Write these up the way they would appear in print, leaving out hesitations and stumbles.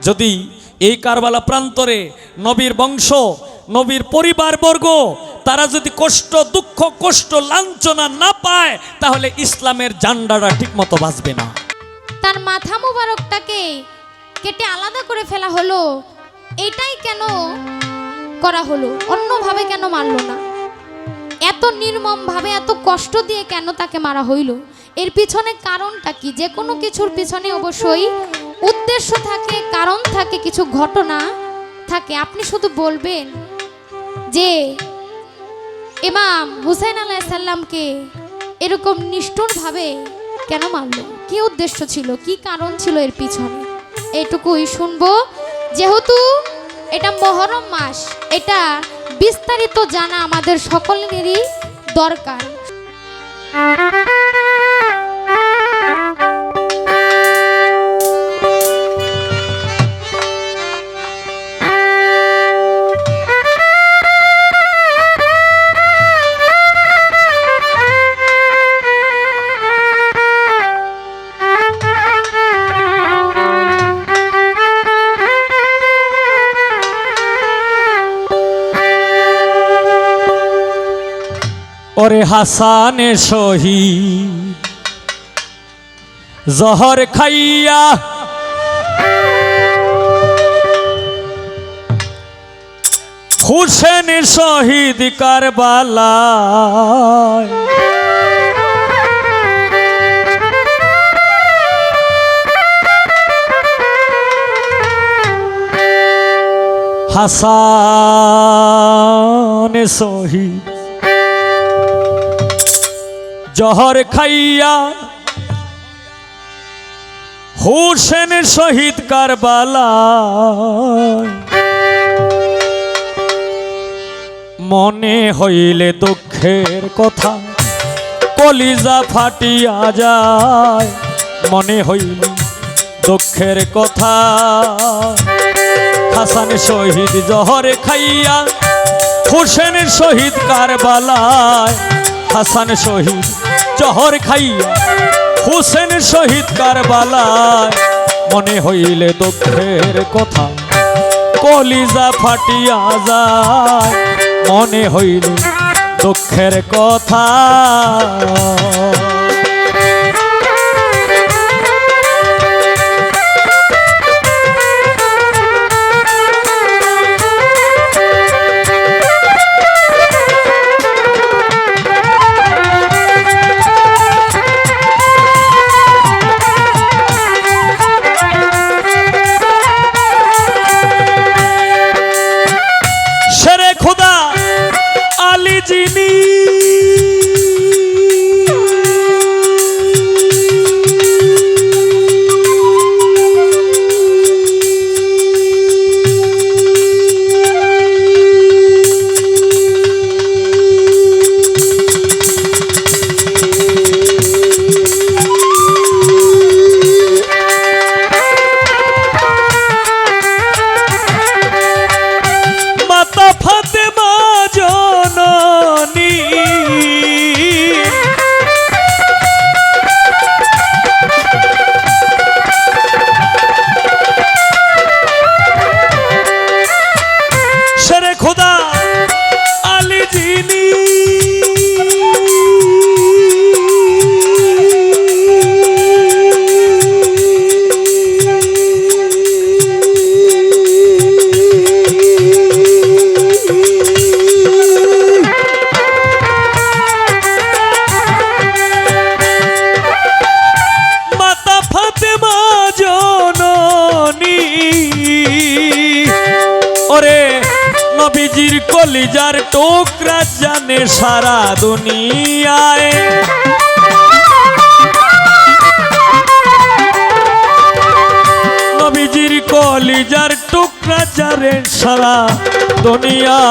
যদি এই কারবালা প্রান্তরে নবীর বংশ, নবীর পরিবারবর্গ তারা যদি কষ্ট, দুঃখ, কষ্ট, লাঞ্ছনা না পায়, তাহলে ইসলামের ঝান্ডাটা ঠিকমতো বাজবে না। তার মাথা মুবারকটাকে কেটে আলাদা করে ফেলা হলো, এটাই কেন করা হলো? অন্যভাবে কেন মারলো না? এত নির্মম ভাবে, এত কষ্ট দিয়ে কেন তাকে মারা হইল? এর পিছনে কারণটা কি? যে কোনো কিছুর পিছনে অবশ্যই উদ্দেশ্য থাকে, কারণ থাকে, কিছু ঘটনা থাকে। আপনি শুধু বলবেন যে ইমাম হুসাইন আলাইহিস সালামকে এরকম নিষ্ঠুরভাবে কেন মারলো, কি উদ্দেশ্য ছিল, কি কারণ ছিল এর পিছনে, এটুকুই শুনবো। যেহেতু এটা মুহররম মাস, এটা বিস্তারিত জানা আমাদের সকলেরই দরকার। ওরে হাসানে শহীদ জহর খাইয়া হুসেন শহীদ কারবালায়, হাসান শহীদ জহর খাইয়া হুসেন শহীদ কারবালায়, মনে হইলে দুঃখের কথা কলিজা ফাটিয়া যায়, মনে হইলে দুঃখের কথা। হাসান শহীদ জহর খাইয়া হুসেন শহীদ কারবালায়, হাসান শহীদ জহর খাইয়া হুসেন শহীদ কারবালায়, মনে হইলে দুঃখের কথা কলিজা ফাটিয়া যায়, মনে হইলে দুঃখের কথা। নবীজির কলিজার টুকরা জানে সারা দুনিয়ায়, নবীজির কলিজার টুকরা জানে সারা দুনিয়ায়,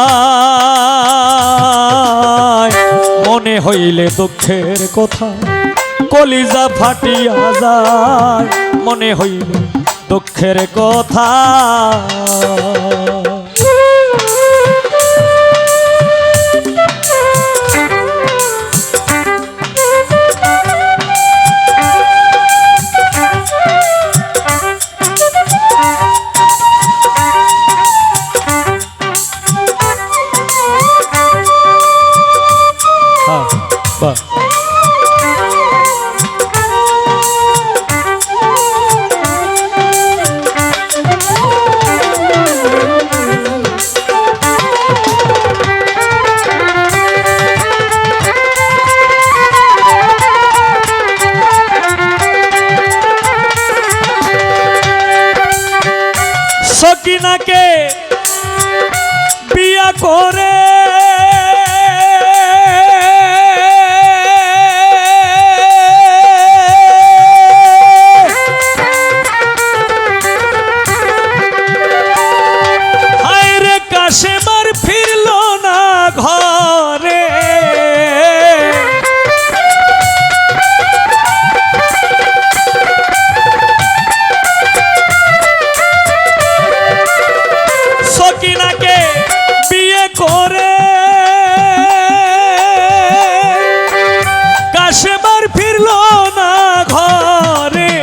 মনে হইলে দুঃখের কথা কলিজা ফাটিয়া যায়, মনে হইলে দুঃখের কথা। সকিনাকে বিয়া করে হায়রে কাশেম আর ফিরল না ঘরে। সকিনাকে বিয়ে করে কাশেম আর ফিরল না ঘরে।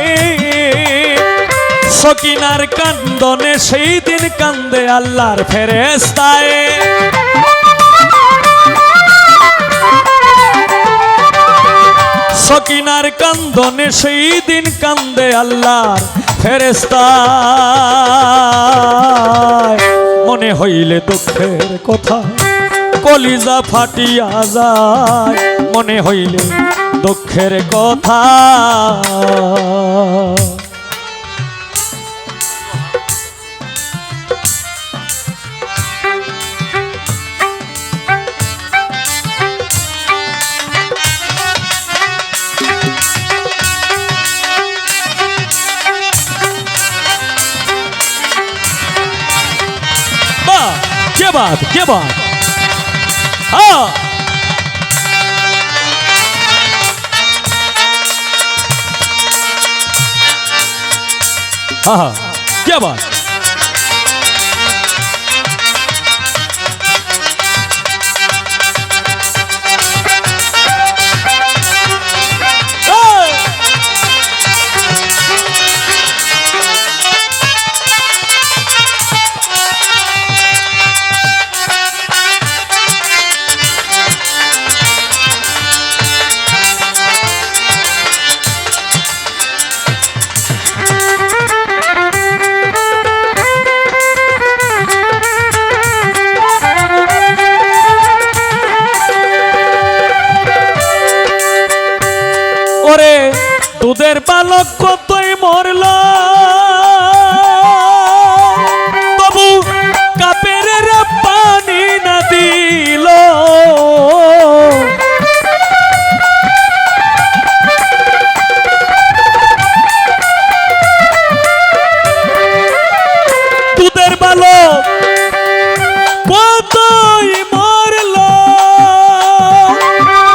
সকিনার কান্দনে সেই দিন কান্দে আল্লাহর ফেরেশতায়। সকিনার কান্দনে সেই দিন কান্দে আল্লাহর ফেরেশতায়। মনে হইলে দুঃখের কথা কলিজা ফাটিয়া যায়। মনে হইলে দুঃখের কথা क्या बात हाँ हाँ क्या बात দুধের বালক কতই মরল তবু কাপের পানি না দিল। দুধের বালক কতই মরল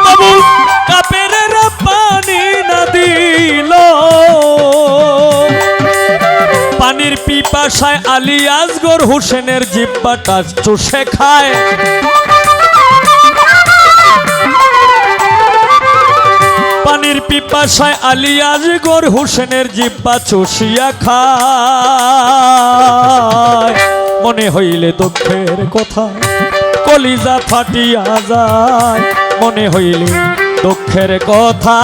তবু কাপের পানি না দিল। পানির পিপাসায় আলী আসগর হোসেনের জিহ্বাটা চুষে খায়। পানির পিপাসায় আলী আসগর হোসেনের জিহ্বা চুষিয়া খায়। মনে হইলে দুঃখের কথা কলিজা ফাটিয়া যায়। মনে হইলে দুঃখের কথা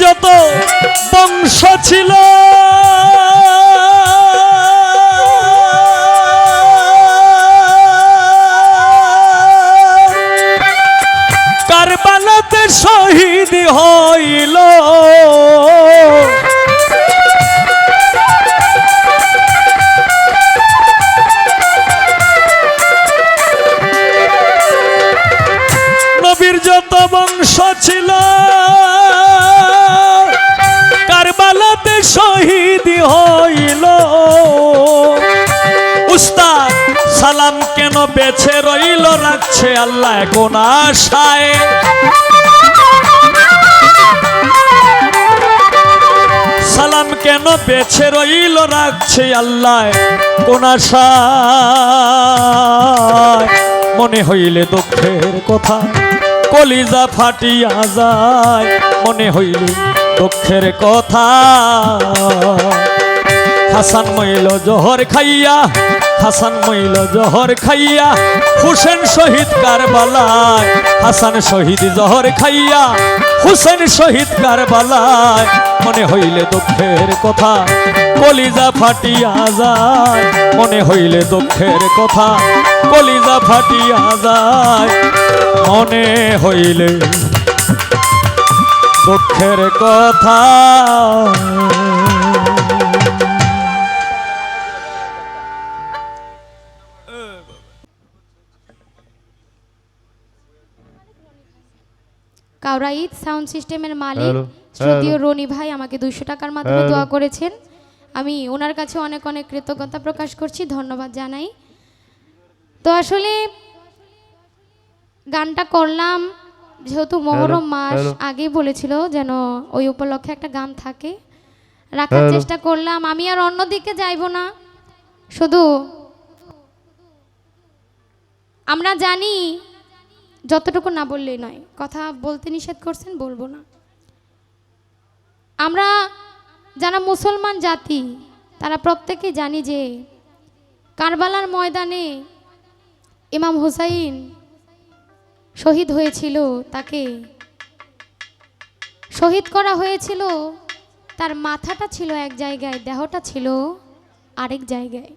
যত বংশ ছিল কারবালাতে শহীদ হইল। নবীর যত বংশ ছিল কারবালাতে শহীদ হইল। উস্তাদ সালাম কেন বেছে রইল রাখছে আল্লাহ কোন আশায়। সালাম কেন বেছে রইল রাখছে আল্লাহ কোন আশায়। মনে হইলে দুঃখের কথা কলিজা ফাটিয়া যায়। মনে হইলে দুঃখের কথা হাসান মইল জহর খাইয়া, হাসান মইল জহর খাইয়া, হুসেন শহীদ কারবালায়, হাসান শহীদ জহর খাইয়া, হুসেন শহীদ কারবালায়। মনে হইলে দুঃখের কথা কলিজা ফাটিয়া যায়, মনে হইলে দুঃখের কথা কলিজা ফাটিয়া যায়, মনে হইলে দুঃখের কথা। কাউরাইদ সাউন্ড সিস্টেমের মালিক শ্রদ্ধেয় রনি ভাই আমাকে 200 টাকার মাধ্যমে দোয়া করেছেন। আমি ওনার কাছে অনেক অনেক কৃতজ্ঞতা প্রকাশ করছি, ধন্যবাদ জানাই। তো আসলে গানটা করলাম যেহেতু মহরম মাস, আগেই বলেছিল যেন ওই উপলক্ষে একটা গান থাকে, রাখার চেষ্টা করলাম। আমি আর অন্যদিকে যাইব না, শুধু আমরা জানি যতটুকু না বললেই নয়, কথা বলতে নিষেধ করছেন, বলবো না। আমরা যারা মুসলমান জাতি তারা প্রত্যেকেই জানি যে কারবালার ময়দানে ইমাম হুসাইন শহীদ হয়েছিল, তাকে শহীদ করা হয়েছিল। তার মাথাটা ছিল এক জায়গায়, দেহটা ছিল আরেক জায়গায়।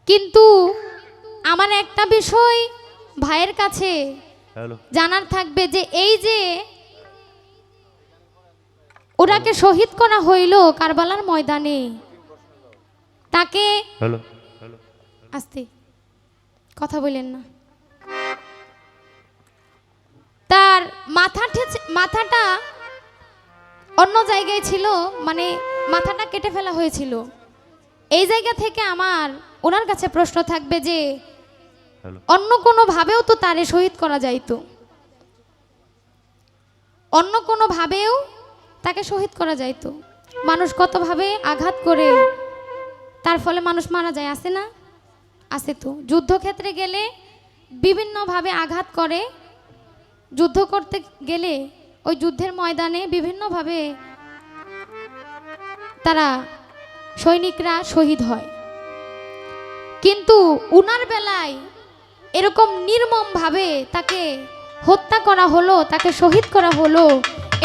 কিন্তু আমার একটা বিষয় ভাইয়ের কাছে জানার থাকবে যে এই যে ওনাকে শহীদ করা হইল কারবালার ময়দানে, তাকে আস্তে কথা বলেন না, তার মাথাটা অন্য জায়গায় ছিল, মানে মাথাটা কেটে ফেলা হয়েছিল। এই জায়গা থেকে আমার ওনার কাছে প্রশ্ন থাকবে যে অন্য কোনো ভাবেও তো তারে শহীদ করা যাইতো, অন্য কোনো ভাবেও তাকে শহীদ করা যাইতো। মানুষ কতভাবে আঘাত করে তার ফলে মানুষ মারা যায়, আছে না? আছে তো। যুদ্ধক্ষেত্রে গেলে বিভিন্নভাবে আঘাত করে, যুদ্ধ করতে গেলে ওই যুদ্ধের ময়দানে বিভিন্নভাবে তারা সৈনিকরা শহীদ হয়। কিন্তু উনার বেলায় এরকম নির্মমভাবে তাকে হত্যা করা হলো, তাকে শহীদ করা হলো,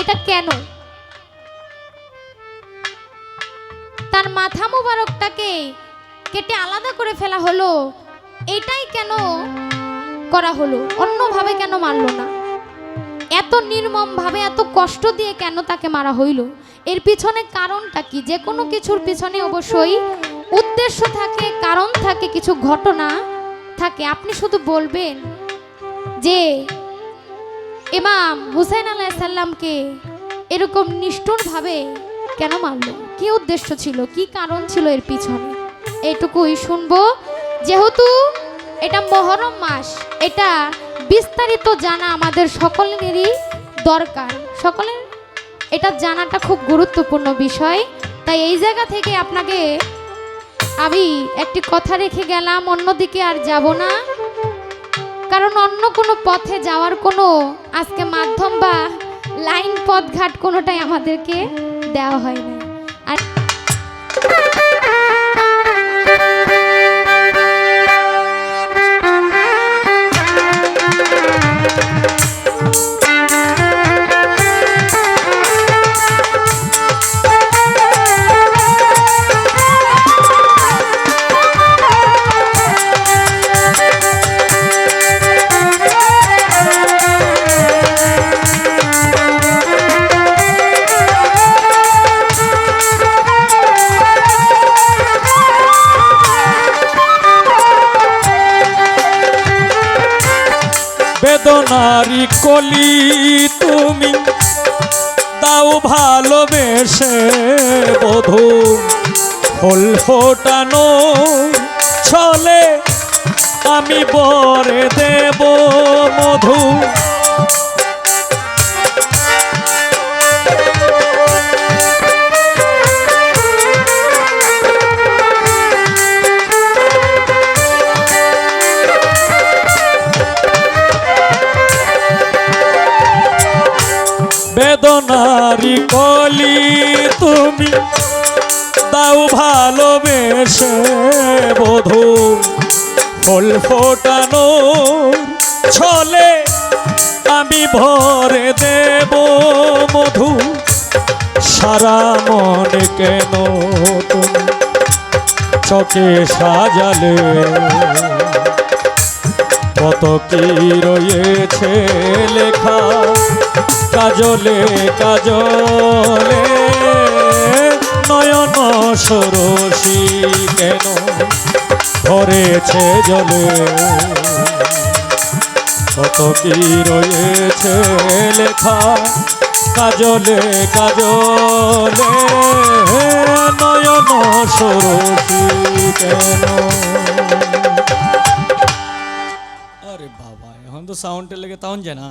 এটা কেন? তার মাথা মোবারকটাকে কেটে আলাদা করে ফেলা হলো, এটাই কেন করা হলো? অন্যভাবে কেন মারলো না? এত নির্মমভাবে এত কষ্ট দিয়ে কেন তাকে মারা হইল? এর পিছনে কারণটা কি? যে কোনো কিছুর পিছনে অবশ্যই উদ্দেশ্য থাকে, কারণ থাকে, কিছু ঘটনা থাকে। আপনি শুধু বলবেন যে ইমাম হুসাইন আলাইহিস সালামকে এরকম নিষ্ঠুরভাবে কেন মারল, কি উদ্দেশ্য ছিল, কি কারণ ছিল এর পিছনে, এইটুকুই শুনবো। যেহেতু এটা মহরম মাস, এটা বিস্তারিত জানা আমাদের সকলেরই দরকার, সকলের এটা জানাটা খুব গুরুত্বপূর্ণ বিষয়। তাই এই জায়গা থেকে আপনাকে আমি একটি কথা রেখে গেলাম, অন্যদিকে আর যাব না, কারণ অন্য কোনো পথে যাওয়ার কোনো আজকে মাধ্যম বা লাইন পথঘাট কোনোটাই আমাদেরকে দেওয়া হয় না। আর বেদনারি কলি তুমি দাও ভালোবেসে বধূ, ফুল ফোটানো ছলে আমি বরে দেব মধু। বেদনারি কলি তুমি দাও ভালোবেসে বধূ ফুল ফোটানো ছলে আমি ভরে দেব মধু সারা মনে কেন তুমি চোখে সাজালে কত কি রয়েছে লেখা কাজলে কাজলে নয়ন সরসী কেন ভরেছে জলে কত কি রয়েছে লেখা কাজলে কাজলে নয়ন সরসী কেন। আরে বাবা এখন তো সাউন্ডের লেগে তাহন যায় না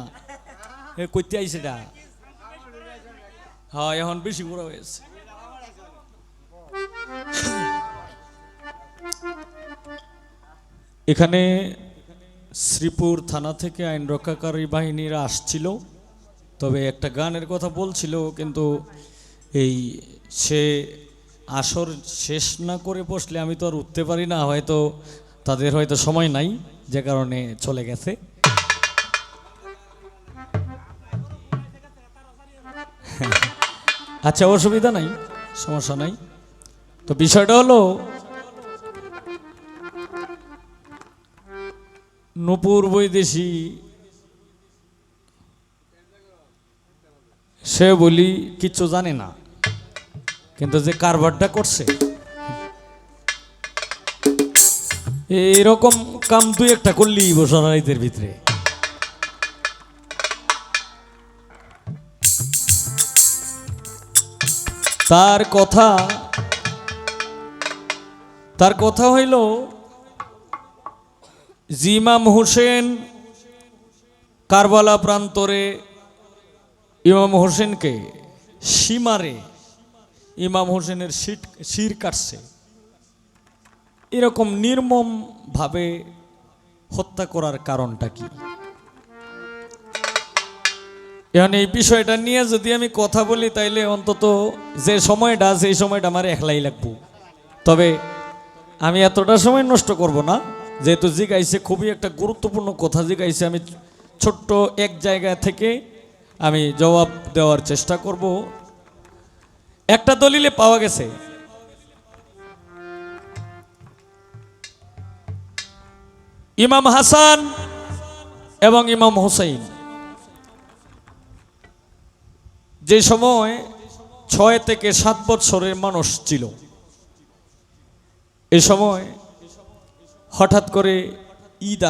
এ কইতে আইছে এটা হ্যাঁ এখন বেশি বড় হয়েছে। এখানে শ্রীপুর থানা থেকে আইন রক্ষাকারী বাহিনীরা আসছিল, তবে একটা গানের কথা বলছিল, কিন্তু এই সে আসর শেষ না করে বসলে আমি তো আর উঠতে পারি না, হয়তো তাদের হয়তো সময় নাই যে কারণে চলে গেছে। আচ্ছা অসুবিধা নাই, সমস্যা নাই। তো বিষয়টা হলো নূপুর বৈদেশী সে বলি কিচ্ছু জানে না, কিন্তু যে কারবারটা করছে এইরকম কাম দুই একটা করলি বসরাইদের ভিতরে। তার কথা হইল ইমাম হোসেন কারবালা প্রান্তরে ইমাম হোসেনকে সীমারে ইমাম হোসেনের শির কাটছে, এরকম নির্মম ভাবে হত্যা করার কারণটা কি? এখন এই বিষয়টা নিয়ে যদি আমি কথা বলি তাইলে অন্তত যে সময়টা সেই সময়টা আমার একলাই লাগবো, তবে আমি এতটা সময় নষ্ট করব না, যেহেতু জিগাইছে খুবই একটা গুরুত্বপূর্ণ কথা জিগাইছে, আমি ছোট্ট এক জায়গা থেকে আমি জবাব দেওয়ার চেষ্টা করব। একটা দলিলে পাওয়া গেছে ইমাম হাসান এবং ইমাম হুসাইন যে সময় 6 থেকে 7 বছরের মানুষ ছিল, এই সময় হঠাৎ করে ঈদ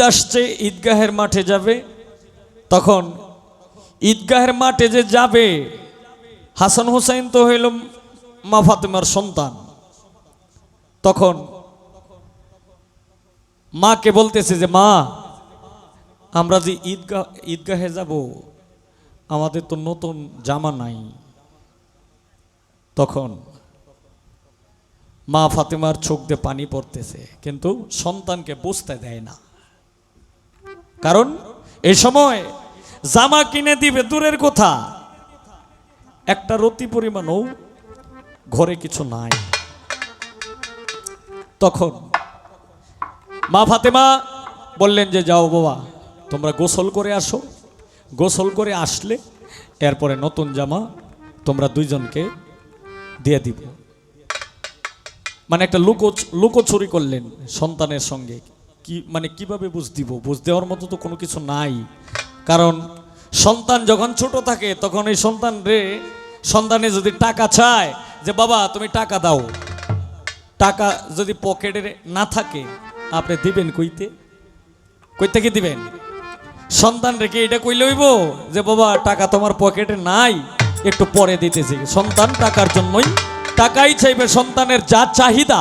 আসছে, ঈদগাহের মাঠে যাবে। তখন ঈদগাহের মাঠে যে যাবে, হাসান হুসাইন তো হইল মা ফাতেমার সন্তান, তখন মাকে বলতেছে যে মা, আমরা যে ঈদগাহে যাব আমাদের তো নতুন জামা নাই। তখন মা ফাতেমার চোখ দিয়ে পানি পড়তেছে, কিন্তু সন্তানকে বুঝতে দেয় না, কারণ এই সময় জামা কিনে দিবে দূরের কথা, একটা রতি পরিমাণও ঘরে কিছু নাই। তখন মা ফাতেমা বললেন যে যাও বাবা, তোমরা গোসল করে আসো, গোসল করে আসলে এরপরে নতুন জামা তোমরা দুইজনকে দিয়ে দিব। মানে একটা লুকোচুরি করলেন সন্তানের সঙ্গে। কি মানে কিভাবে বুঝ দেওয়ার মতো তো কোনো কিছু নাই, কারণ সন্তান যখন ছোট থাকে তখন এই সন্তানে যদি টাকা চায় যে বাবা তুমি টাকা দাও, টাকা যদি পকেটে না থাকে আপনি দিবেন কই থেকে দিবেন? সন্তান রেখে এটা কইলে হইব যে বাবা টাকা তোমার পকেটে নাই, একটু পরে দিতেছি। সন্তান টাকার জন্যই টাকাই চাইবে, সন্তানের যা চাহিদা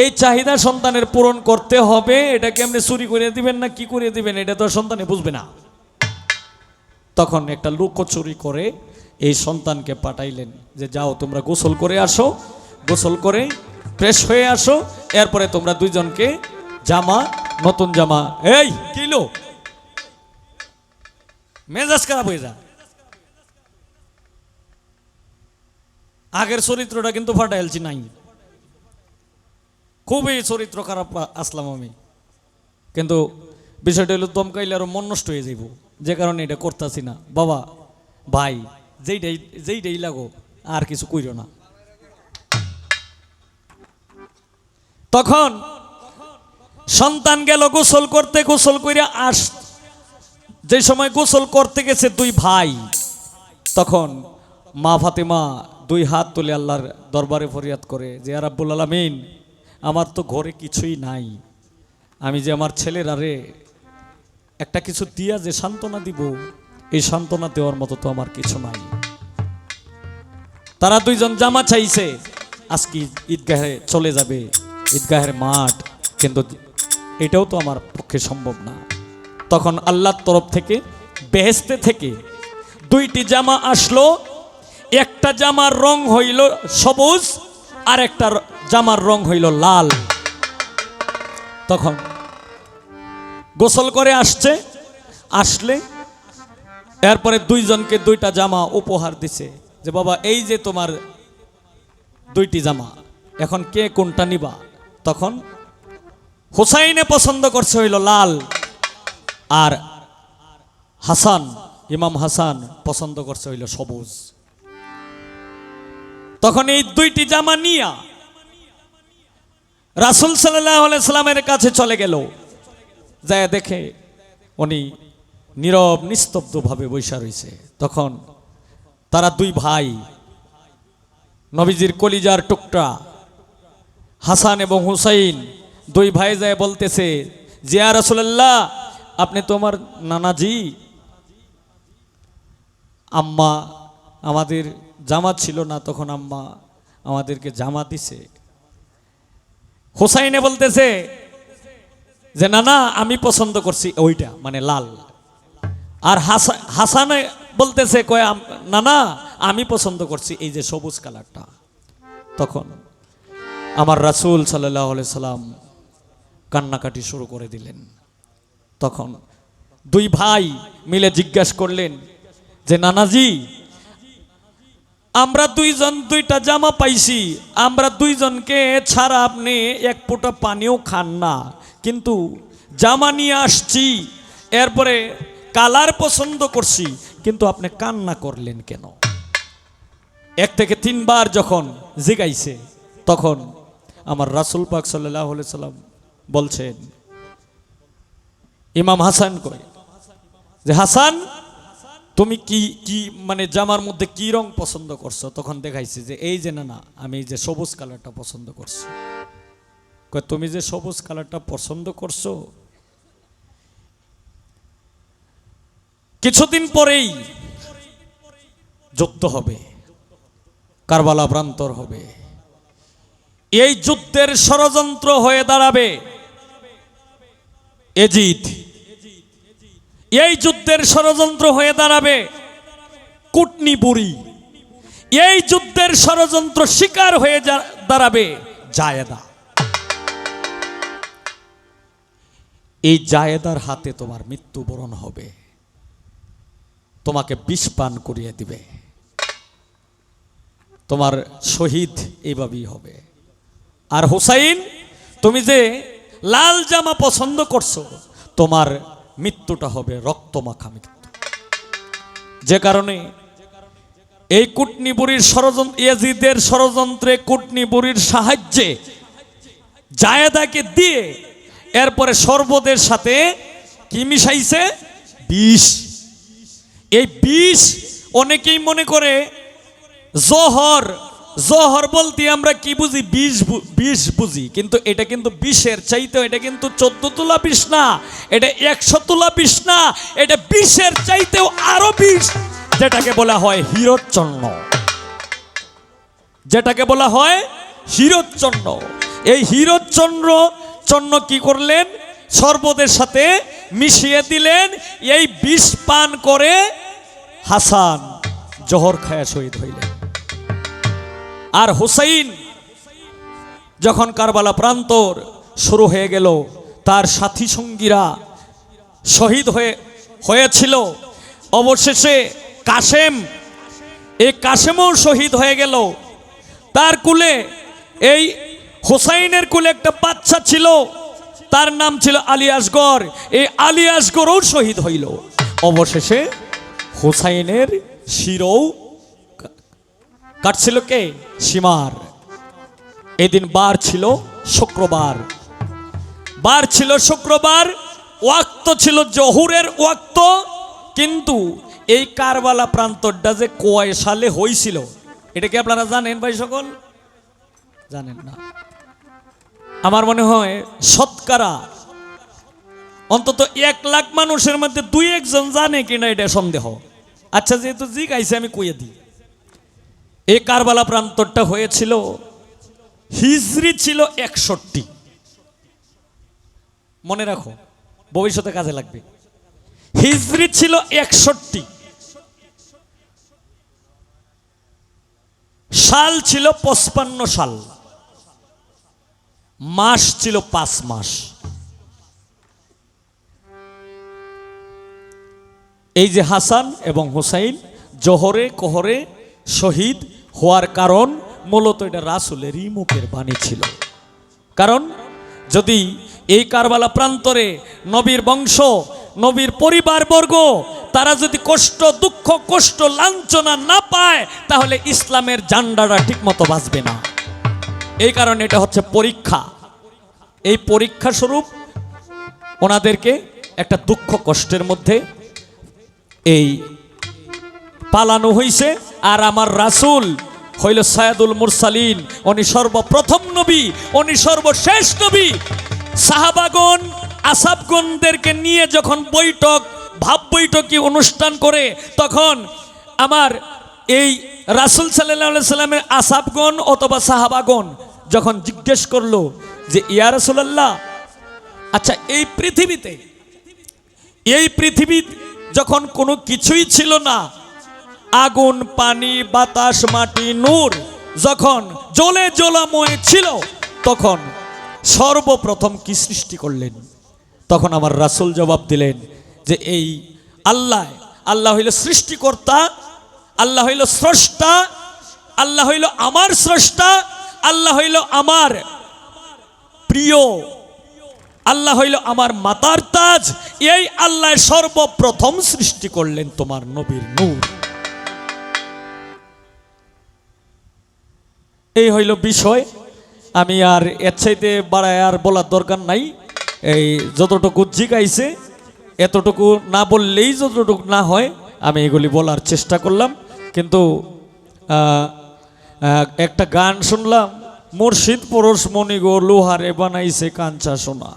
এই চাহিদা সন্তানের পূরণ করতে হবে। এটাকে আপনি চুরি করে দিবেন না কি করে দিবেন এটা তো সন্তানে বুঝবে না। তখন একটা লুকোচুরি করে এই সন্তানকে পাঠাইলেন যে যাও তোমরা গোসল করে আসো, গোসল করে ফ্রেশ হয়ে আসো, এরপরে তোমরা দুইজনকে জামা, নতুন জামা। এই কিলো মেজাজ খারাপ হয়ে যা, আগের চরিত্রটা কিন্তু ফাটাইলছি নাই, খুবই চরিত্র খারাপ আসলাম আমি, কিন্তু বিষয়টা হলো দমকাইলে আরো মন নষ্ট হয়ে যাইব, যে কারণে এটা করতেছি না। বাবা ভাই যেইটাই লাগো আর কিছু কইরো না। তখন সন্তান গেল গোসল করতে, গোসল কইরা যে সময় গোসল করতে গেছে দুই ভাই, তখন মা ফাতেমা দুই হাত তুলে আল্লাহর দরবারে ফরিয়াদ করে যে ইয়া রাব্বুল আলামিন, আমার তো ঘরে কিছুই নাই, আমি যে আমার ছেলের আরে একটা কিছু দিয়া যে সান্ত্বনা দিব, এই সান্ত্বনা দেওয়ার মতো তো আমার কিছু নাই। তারা দুইজন জামা চাইছে, আজকে ঈদগাহে চলে যাবে, ঈদগাহের মাঠ, কিন্তু এটাও তো আমার পক্ষে সম্ভব না। তখন আল্লাহর তরফ থেকে বেহেশতে থেকে দুইটি জামা আসলো, একটা জামার রং হইল সবুজ আর একটা জামার রং হইল লাল। তখন গোসল করে আসলে এরপরে দুইজনকে দুইটা জামা উপহার দিছে, যে বাবা এই যে তোমার দুইটি জামা, এখন কে কোনটা নিবা? তখন হুসাইনে পছন্দ করছে হইল লাল, আর ইমাম হাসান পছন্দ করছে হইল সবুজ। তখন এই দুইটি জামা নিয়া রাসূল সাল্লাল্লাহু আলাইহি সাল্লামের কাছে চলে গেল, যায় দেখে উনি নীরব নিস্তব্ধ ভাবে বসে রয়েছে। তখন তারা দুই ভাই, নবীজির কলিজার টুকরা হাসান এবং হুসাইন, দুই ভাই যায় বলতেছে যে ইয়া রাসূলুল্লাহ, আপনি তো আমার নানাজি, আম্মা আমাদের জামা ছিল না, তখন আম্মা আমাদেরকে জামা দিছে। হুসাইনে বলতেছে যে নানা আমি পছন্দ করছি ওইটা, মানে লাল। আর হাসানে বলতেছে কয় নানা আমি পছন্দ করছি এই যে সবুজ কালারটা। তখন আমার রাসূল সাল্লাল্লাহু আলাইহি সাল্লাম কান্নাকাটি শুরু করে দিলেন। তখন দুই ভাই মিলে জিজ্ঞাসা করলেন যে নানাজি, আমরা দুইজন দুইটা জামা পাইছি, আমরা দুইজনকে ছাড়া আপনি এক ফোঁটা পানিও খান না, কিন্তু জামা নিয়ে আসছি, এরপরে কালার পছন্দ করছি, কিন্তু আপনি কান্না করলেন কেন? এক থেকে তিনবার যখন জিগাইছে, তখন আমার রাসূল পাক সাল্লাল্লাহু আলাইহি সাল্লাম বলছেন, ইমাম হাসান কয় যে হাসান তুমি কি মানে জামার মধ্যে কি রং পছন্দ করছো? তখন দেখাইছে যে এই যে না আমি এই যে সবুজ কালারটা পছন্দ করছি। কয় তুমি যে সবুজ কালারটা পছন্দ করছো, কিছুদিন পরেই যুদ্ধ হবে, কারবালা প্রান্তর হবে, এই যুদ্ধের ষড়যন্ত্র হয়ে দাঁড়াবে এজিদ, এই যুদ্ধের ষড়যন্ত্র হয়ে দাঁড়াবে কুটনি বুড়ি, এই যুদ্ধের ষড়যন্ত্র শিকার হয়ে দাঁড়াবে জায়েদা। এই জায়েদার হাতে তোমার মৃত্যুবরণ হবে, তোমাকে বিষ পান করিয়ে দিবে, তোমার শহীদ এইভাবেই হবে। আর হুসাইন, তুমি যে লাল জামা পছন্দ করছো, তোমার মৃত্যুটা হবে রক্তমাখা মৃত্যু। যে কারণে এই কুটনি বুড়ির ষড়যন্ত্র, ইয়াজিদের ষড়যন্ত্রে কুটনি বুড়ির সাহায্যে জায়েদাকে দিয়ে এরপরে শরবতের সাথে কি মিশাইছে? বিষ। এই বিষ অনেকেই মনে করে জহর, জহর বলতে আমরা কি বুঝি? বিষ বুঝি, কিন্তু এটা কিন্তু বিষের চাইতে, এটা কিন্তু 14 তোলা বিষ না, এটা 100 তোলা বিষ না, এটা বিষের চাইতেও আরো বিষ, যেটাকে বলা হয় হীরোচ্চন্ন, যেটাকে বলা হয় হীরোচ্চন্ন। এই হীরোচ্চন্ন কি করলেন? শরবতের সাথে মিশিয়ে দিলেন, এই বিষ পান করে হাসান জহর খায়া শহীদ হইলেন। আর হুসাইন যখন কারবালা প্রান্তর শুরু হয়ে গেল, তার সাথী সঙ্গীরা শহীদ হয়েছিল, অবশেষে কাসেম, এই কাসেমও শহীদ হয়ে গেল। তার কুলে এই হুসাইনের কুলে একটা বাচ্চা ছিল, তার নাম ছিল আলী আসগর। এই আলী আসগরও শহীদ হইল। অবশেষে হুসাইনের শিরও কাটছিল কে? সীমার। এদিন বার ছিল শুক্রবার, বার ছিল শুক্রবার, ওয়াক্ত ছিল জহুরের ওয়াক্ত। কিন্তু এই কারবালা প্রান্তরটা যে কয় সালে হয়েছিল এটা কি আপনারা জানেন ভাই? সকল জানেন না। আমার মনে হয় শতকরা অন্তত 1 লাখ মানুষের মধ্যে 2-1 জন জানে কিনা এটা সন্দেহ। আচ্ছা, যেহেতু জিজ্ঞাসা আমি কইয়ে দিই। এই কারবালা প্রান্তরটা হয়েছিল, হিজরি ছিল 61। মনে রাখো, ভবিষ্যতে কাজে লাগবে। হিজরি ছিল 61, সাল ছিল 55 সাল, মাস ছিল 5 মাস। এই যে হাসান এবং হুসাইন জোহরে কোহরে শহীদ হওয়ার কারণ মূলত এটা রাসূলেরই মুখের বাণী ছিল। কারণ যদি এই কারবালা প্রান্তরে নবীর বংশ, নবীর পরিবারবর্গ তারা যদি কষ্ট, দুঃখ, কষ্ট, লাঞ্ছনা না পায়, তাহলে ইসলামের ঝান্ডাটা ঠিকমতো বাঁচবে না। এই কারণে এটা হচ্ছে পরীক্ষা। এই পরীক্ষা স্বরূপ ওনাদেরকে একটা দুঃখ কষ্টের মধ্যে এই পালানো হইছে। আর আমার রাসূল হইল সাইয়্যিদুল মুরসালিন, উনি সর্বপ্রথম নবী, উনি সর্বশেষ নবী। সাহাবাগণ আসহাবগণদেরকে নিয়ে যখন বৈঠক, ভাব বৈঠকি অনুষ্ঠান করে, তখন আমার এই রাসূল সাল্লাল্লাহু আলাইহি সাল্লামের আসহাবগণ অথবা সাহাবাগণ যখন জিজ্ঞেস করলো যে ইয়া রাসূলুল্লাহ, আচ্ছা এই পৃথিবী যখন কোনো কিছুই ছিল না, আগুন, পানি, বাতাস, মাটি, নূর যখন জ্বলে জ্বলাময় ছিল, তখন সর্বপ্রথম কি সৃষ্টি করলেন? তখন আমার রাসূল জবাব দিলেন যে এই আল্লাহ হইল সৃষ্টিকর্তা, আল্লাহ হইল স্রষ্টা, আল্লাহ হইল আমার স্রষ্টা, আল্লাহ হইল আমার প্রিয়, আল্লাহ হইল আমার মাতার তাজ। এই আল্লাহ সর্বপ্রথম সৃষ্টি করলেন তোমার নবীর নূর। এই হইল বিষয়। আমি আর এর চাইতে বাড়ায় আর বলার দরকার নাই। এই যতটুকু জিগাইছে এতটুকু না বললেই যতটুকু না হয়, আমি এগুলি বলার চেষ্টা করলাম। কিন্তু একটা গান শুনলাম, মুর্শিদ পরশ মণি গো লোহারে বানাইছে কাঞ্চা সোনা।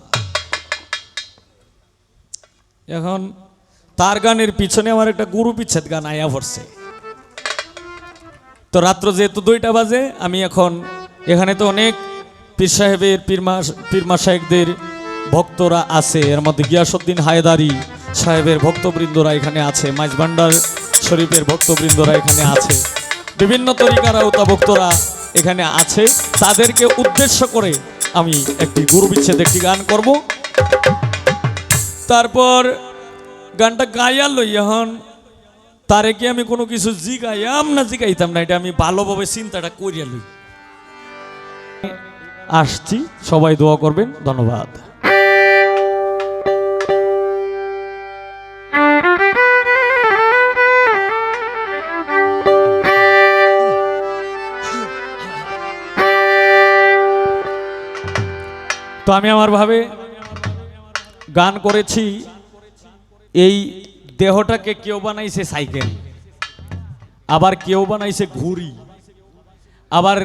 এখন তার গানের পিছনে আমার একটা গুরু বিচ্ছেদ গান আয়া পড়ছে। তো রাত্র যেহেতু 2টা বাজে, আমি এখন এখানে তো অনেক পীর সাহেবের পীর মাশায়েখদের ভক্তরা আছে, এর মধ্যে গিয়াসউদ্দিন হায়দারি সাহেবের ভক্তবৃন্দরা এখানে আছে, মাইজভান্ডার শরীফের ভক্তবৃন্দরা এখানে আছে, বিভিন্ন তরিকার আওতা ভক্তরা এখানে আছে। তাদেরকে উদ্দেশ্য করে আমি একটি গুরু বিচ্ছেদ একটি গান করব। তারপর গানটা গাইয়া লই। এখন তারে কি আমি কোনো কিছু জিগাইয়াম না জিগাইতাম না, এটা আমি ভালোভাবে চিন্তাটা করিয়া লই। আসছি, সবাই দোয়া করবেন। ধন্যবাদ। তো আমি আমার ভাবে গান করেছি। এই দেহটাকে কেউ বানাইছে সাইকেল, আবার কেউ বানাইছে ঘুড়ি, আবার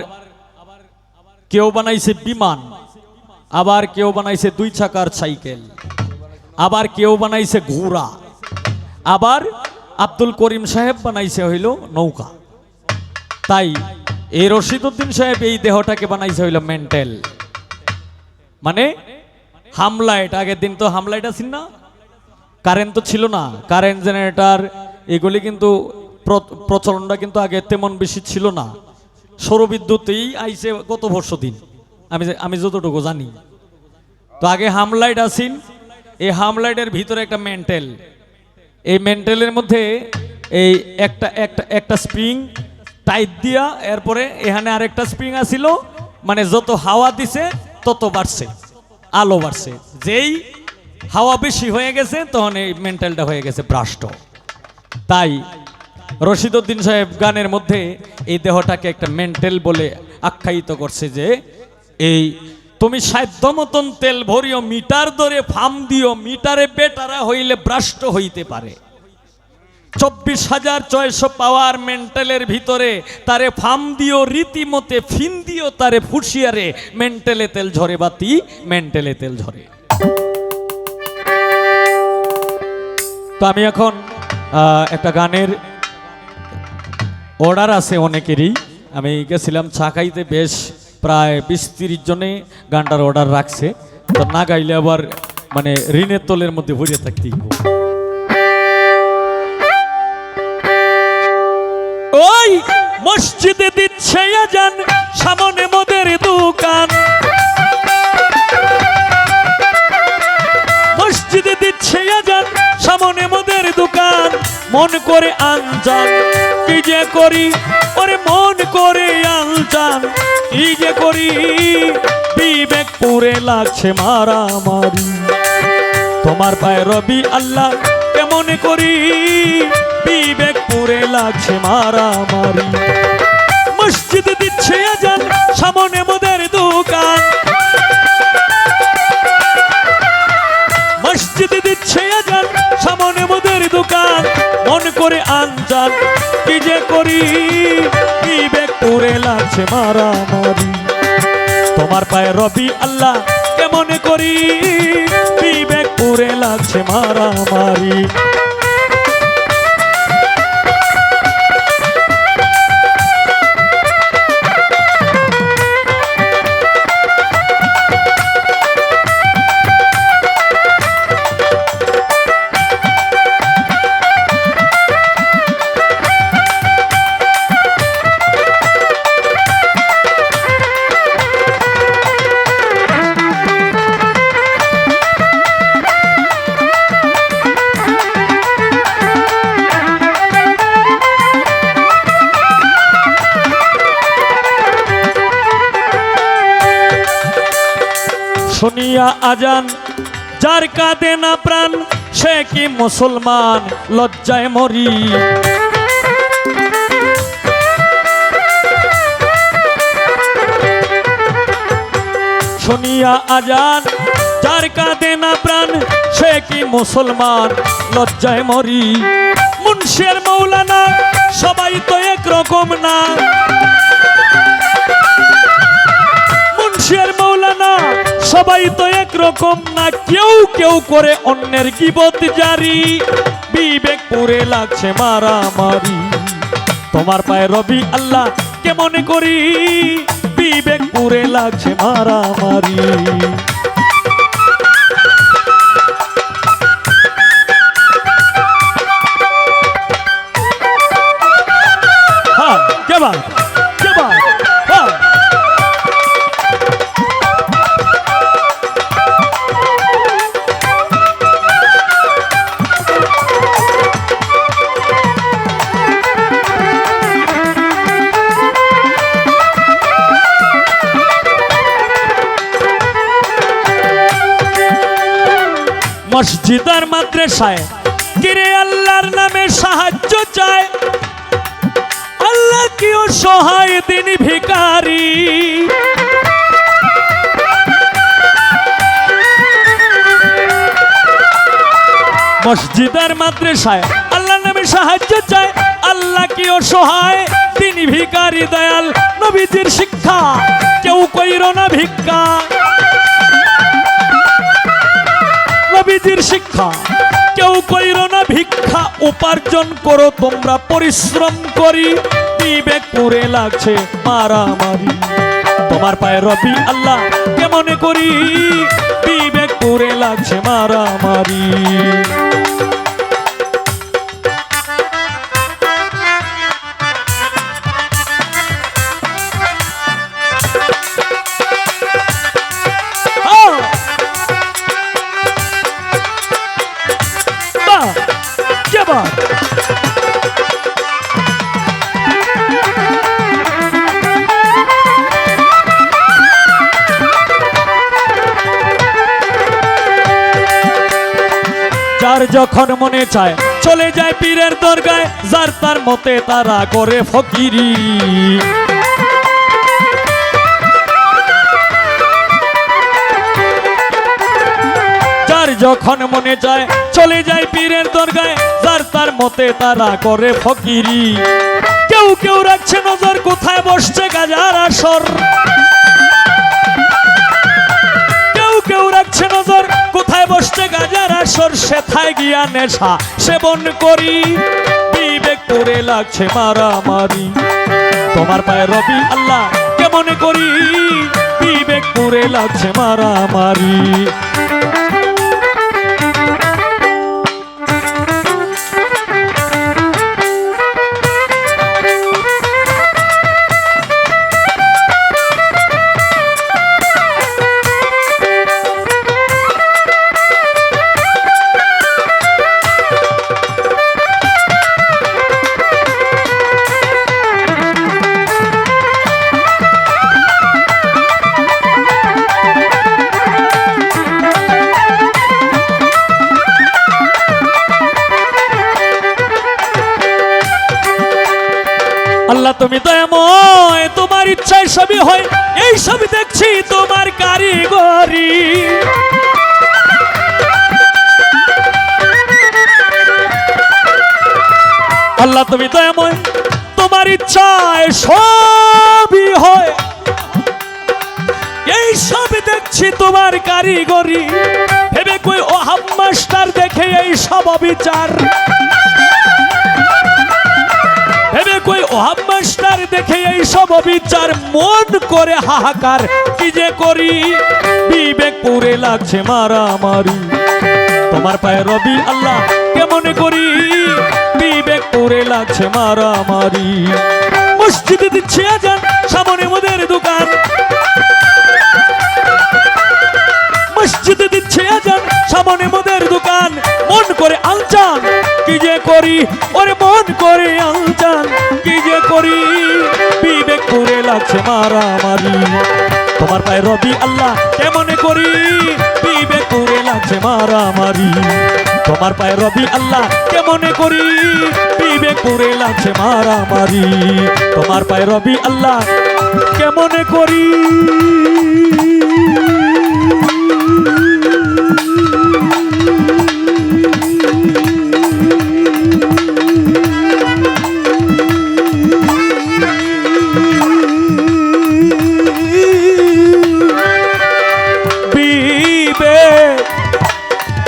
কেউ বানাইছে বিমান, আবার কেউ বানাইছে 2 চাকার সাইকেল, আবার কেউ বানাইছে ঘোড়া, আবার আব্দুল করিম সাহেব বানাইছে হইল নৌকা। তাই এই রশিদউদ্দিন সাহেব এই দেহটাকে বানাইছে হইল মেন্টাল, মানে হামলাইট। আগের দিন তো হামলাইট আছেন না, কারেন্ট তো ছিল না, কারেন্ট জেনারেটর এগুলি কিন্তু প্রচলনটা কিন্তু আগে তেমন বেশি ছিল না। সৌরবিদ্যুতেই আইছে গত বর্ষ দিন, আমি যতটুকু জানি। তো আগে হামলাইট আছেন, এই হামলাইটের ভিতরে একটা মেন্টাল, এই মেন্টালের মধ্যে এই একটা স্প্রিং টাইট দিয়া এরপরে এখানে আরেকটা স্প্রিং আছিল, মানে যত হাওয়া দিছে তত বাড়ছে, আলো বাড়ছে। যেই হাওয়া বেশি হয়ে গেছে তখন এই মেন্টালটা হয়ে গেছে ভ্রষ্ট। তাই রশিদ উদ্দিন সাহেব গানের মধ্যে এই দেহটাকে একটা মেন্টাল বলে আখ্যায়িত করছে যে এই তুমি সাধ্য মতন তেল ভরিও, মিটার ধরে ফার্ম দিও, মিটারে বেটারা হইলে ভ্রষ্ট হইতে পারে। 24,600 পাওয়ার মেন্টালের ভিতরে তারে ফার্ম দিও, রীতিমতে ফিন দিও তারে ফুসিয়ারে, মেন্টালে তেল ঝরে বাতি, মেন্টালে তেল ঝরে। তো আমি এখন একটা গানের অর্ডার আছে অনেকেরই। আমি গেছিলাম চা খাইতে, বেশ প্রায় 20-30 জনে গানটার অর্ডার রাখছে। তো না গাইলে আবার মানে ঋণের তলের মধ্যে ভরে থাকতেই হবে। ওই মসজিদে দিচ্ছে আজান, সামনে মদের দোকান, মসজিদে দিচ্ছে আজান, সামনে মদের দোকান, মন করে আনজান কি যে করি, ওরে মন করে আনজান কি যে করি, বিবেক পুরে লাগছে মারামারি, তোমার পায়ে রবি আল্লাহ কেমন করি, বিবেক পুরে লাগছে মারামারি। মসজিদ দিচ্ছে আজান, সামনে মদের দোকান, মসজিদ দিচ্ছে আজান, সামনে মদের দোকান, মন করে আনজান কি যে করি, বিবেক পুরে লাগছে মারামারি, তোমার পায়ে রবি আল্লাহ কেমন করি, বিবেক পুরে লাগছে মারামারি। শুনিয়া আজান যার কাঁদে না প্রাণ, সে কি মুসলমান লজ্জায় মরি, শুনিয়া আজান যার কাঁদে না প্রাণ, সে কি মুসলমান লজ্জায় মরি, মুন্সির মৌলানা সবাই তো একরকম না, মুন্সির মৌলানা সবাই তো একরকম না, কেউ কেউ করে অন্যের গীবত জারি, বিবেক পুরে লাগছে মারামারি, তোমার পায়ে রবি আল্লাহ কেমন করি, বিবেক পুরে লাগছে মারামারি। হ্যাঁ কে বাত, কে বাত, হ্যাঁ মসজিদ আর মাদ্রাসায় কিরে আল্লাহর নামে সাহায্য চায়, আল্লাহ কি ও সহায় দিন ভিখারি, মসজিদ আর মাদ্রাসায় আল্লাহর নামে সাহায্য চায়, আল্লাহ কি ও সহায় দিন ভিখারি, দয়াল নবীজির শিক্ষা কেউ কইর না ভিক্ষা, নবীজির শিক্ষা কেউ কইর না ভিক্ষা, উপার্জন করো তোমরা পরিশ্রম করি, বিবেক পুরে লাগছে মারামারি, তোমার পায়ে রবি আল্লাহ কেমন করি, বিবেক পুরে লাগছে মারামারি। যার যখন মনে চায় চলে যায় পীরের দরগায়, যার তার মতে তারা করে ফকিরি। যার যখন মনে চায় চলে যায় পীরের দরগায়, যার তার মতে তারা করে ফকিরি। কেউ কেউ রাখছে নজর কোথায় বসছে গাজার আসর, কেউ কেউ রাখছে নজর কোথায় বসছে গাজার আসর, সেথায় গিয়া নেশা সেবন করি, বিবেক করে লাগছে মারামারি। তোমার পায়ে রবি আল্লাহ কেমন করি, বিবেক করে লাগছে মারামারি। আল্লাহ তুমি দয়াময়, তোমার ইচ্ছায় সবই হয়, এই সবই দেখছি তোমার কারিগরি। আল্লাহ তুমি দয়াময়, তোমার ইচ্ছায় সবই হয়, এই সবই দেখছি তোমার কারিগরি। ভেবে কই ওহাব মাস্টার দেখে এই সব বিচার, ভেবে কই ওহাব মাস্টার দেখে এই সব বিচার, মন করে হাহাকার কি যে করি, বিবেক পুরে লাগছে মারামারি। তোমার পায়ে রবি আল্লাহ কেমন করি, বিবেক পুরে লাগছে মারামারি। মসজিদে দিচ্ছে আজান, সামনে মোদের দোকান, মসজিদে দিচ্ছে আজান, সামনে মোদের দোকান। মন করে আলচান কি যে করি, ওরে মন করে আলচান কি যে করি, বিবেক করে লাগছে মারামারি। তোমার পায়ে রবি আল্লাহ কেমন করি, বিবেক করে লাগছে মারামারি। তোমার পায়ে রবি আল্লাহ কেমন করি, বিবেক করে লাগছে মারামারি। তোমার পায়ে রবি আল্লাহ কেমন করি।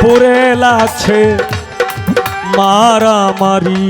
পুরে লাগছে মারামারি।